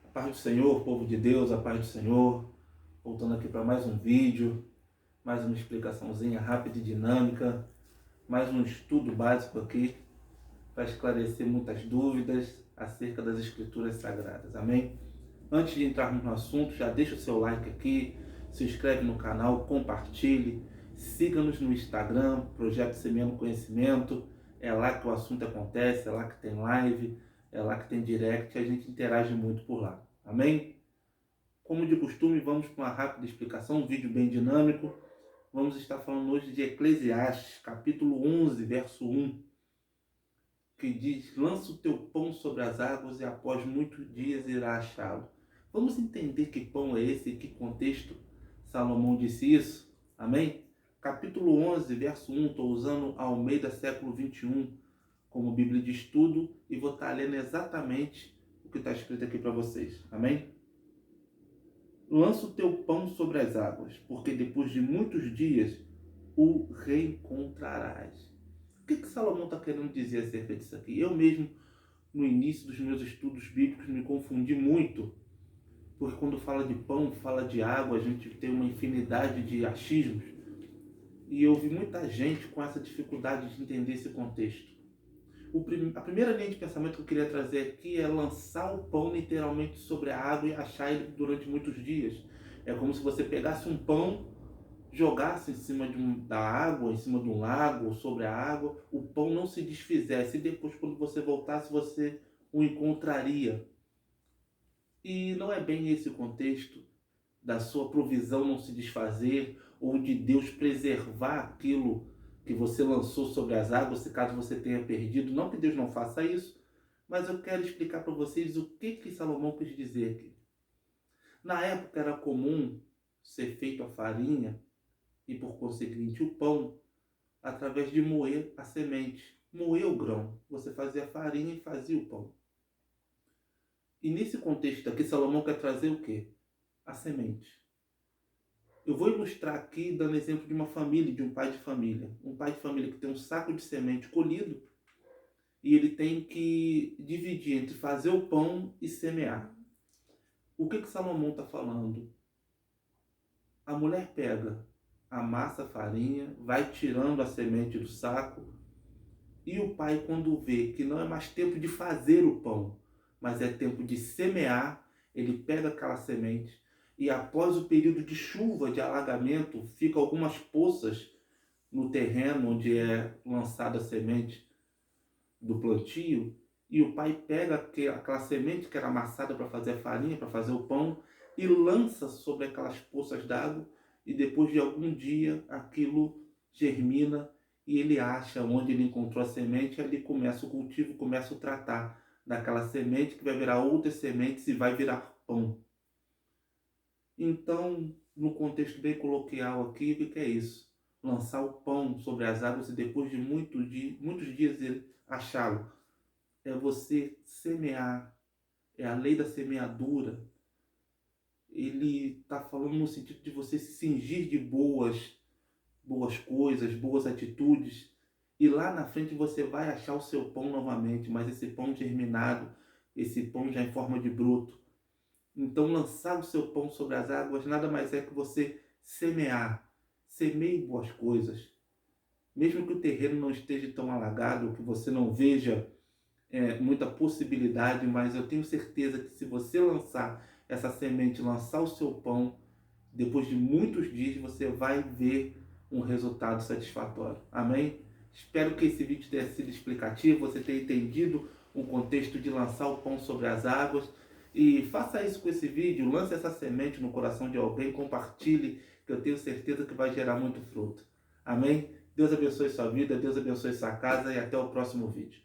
A paz do Senhor, povo de Deus, a paz do Senhor. Voltando aqui para mais um vídeo, mais uma explicaçãozinha rápida e dinâmica, mais um estudo básico aqui para esclarecer muitas dúvidas acerca das Escrituras Sagradas. Amém? Antes de entrarmos no assunto, já deixa o seu like aqui, se inscreve no canal, compartilhe, siga-nos no Instagram, Projeto Semeando Conhecimento. É lá que o assunto acontece, é lá que tem live, é lá que tem direct, a gente interage muito por lá. Amém? Como de costume, vamos para uma rápida explicação, um vídeo bem dinâmico. Vamos estar falando hoje de Eclesiastes, capítulo 11, verso 1, que diz: lança o teu pão sobre as águas e após muitos dias irá achá-lo. Vamos entender que pão é esse e que contexto Salomão disse isso? Amém? Capítulo 11, verso 1, estou usando a Almeida século 21 como Bíblia de estudo e vou estar lendo exatamente o que está escrito aqui para vocês. Amém? Lança o teu pão sobre as águas, porque depois de muitos dias o reencontrarás. O que Salomão está querendo dizer acerca disso aqui? Eu mesmo, no início dos meus estudos bíblicos, me confundi muito, porque quando fala de pão, fala de água, a gente tem uma infinidade de achismos, e eu vi muita gente com essa dificuldade de entender esse contexto. A primeira linha de pensamento que eu queria trazer aqui é lançar o pão literalmente sobre a água e achar ele durante muitos dias. É como se você pegasse um pão, jogasse em cima da água, em cima de um lago, ou sobre a água, o pão não se desfizesse e depois, quando você voltasse, você o encontraria. E não é bem esse o contexto da sua provisão não se desfazer ou de Deus preservar aquilo que você lançou sobre as águas, se caso você tenha perdido. Não que Deus não faça isso, mas eu quero explicar para vocês o que Salomão quis dizer aqui. Na época era comum ser feito a farinha e, por conseguinte, o pão através de moer a semente. Moer o grão. Você fazia a farinha e fazia o pão. E nesse contexto aqui, Salomão quer trazer o quê? A semente. Eu vou ilustrar aqui dando exemplo de uma família, de um pai de família. Um pai de família que tem um saco de semente colhido e ele tem que dividir entre fazer o pão e semear. O que Salomão está falando? A mulher pega, amassa a farinha, vai tirando a semente do saco e o pai, quando vê que não é mais tempo de fazer o pão, mas é tempo de semear, ele pega aquela semente e, após o período de chuva, de alagamento, ficam algumas poças no terreno onde é lançada a semente do plantio, e o pai pega aquela semente que era amassada para fazer a farinha, para fazer o pão, e lança sobre aquelas poças d'água, e depois de algum dia aquilo germina e ele acha onde ele encontrou a semente, e ali começa o cultivo, começa o tratar daquela semente que vai virar outras sementes e vai virar pão. Então, no contexto bem coloquial aqui, o que é isso? Lançar o pão sobre as águas e depois de muitos dias ele achá-lo. É você semear, é a lei da semeadura. Ele está falando no sentido de você se cingir de boas coisas, boas atitudes, e lá na frente você vai achar o seu pão novamente, mas esse pão germinado, esse pão já em forma de broto. Então, lançar o seu pão sobre as águas nada mais é que você semear. Semeie boas coisas. Mesmo que o terreno não esteja tão alagado, que você não veja muita possibilidade, mas eu tenho certeza que se você lançar essa semente, lançar o seu pão, depois de muitos dias você vai ver um resultado satisfatório. Amém? Espero que esse vídeo tenha sido explicativo, você tenha entendido o contexto de lançar o pão sobre as águas. E faça isso com esse vídeo, lance essa semente no coração de alguém, compartilhe, que eu tenho certeza que vai gerar muito fruto. Amém? Deus abençoe sua vida, Deus abençoe sua casa e até o próximo vídeo.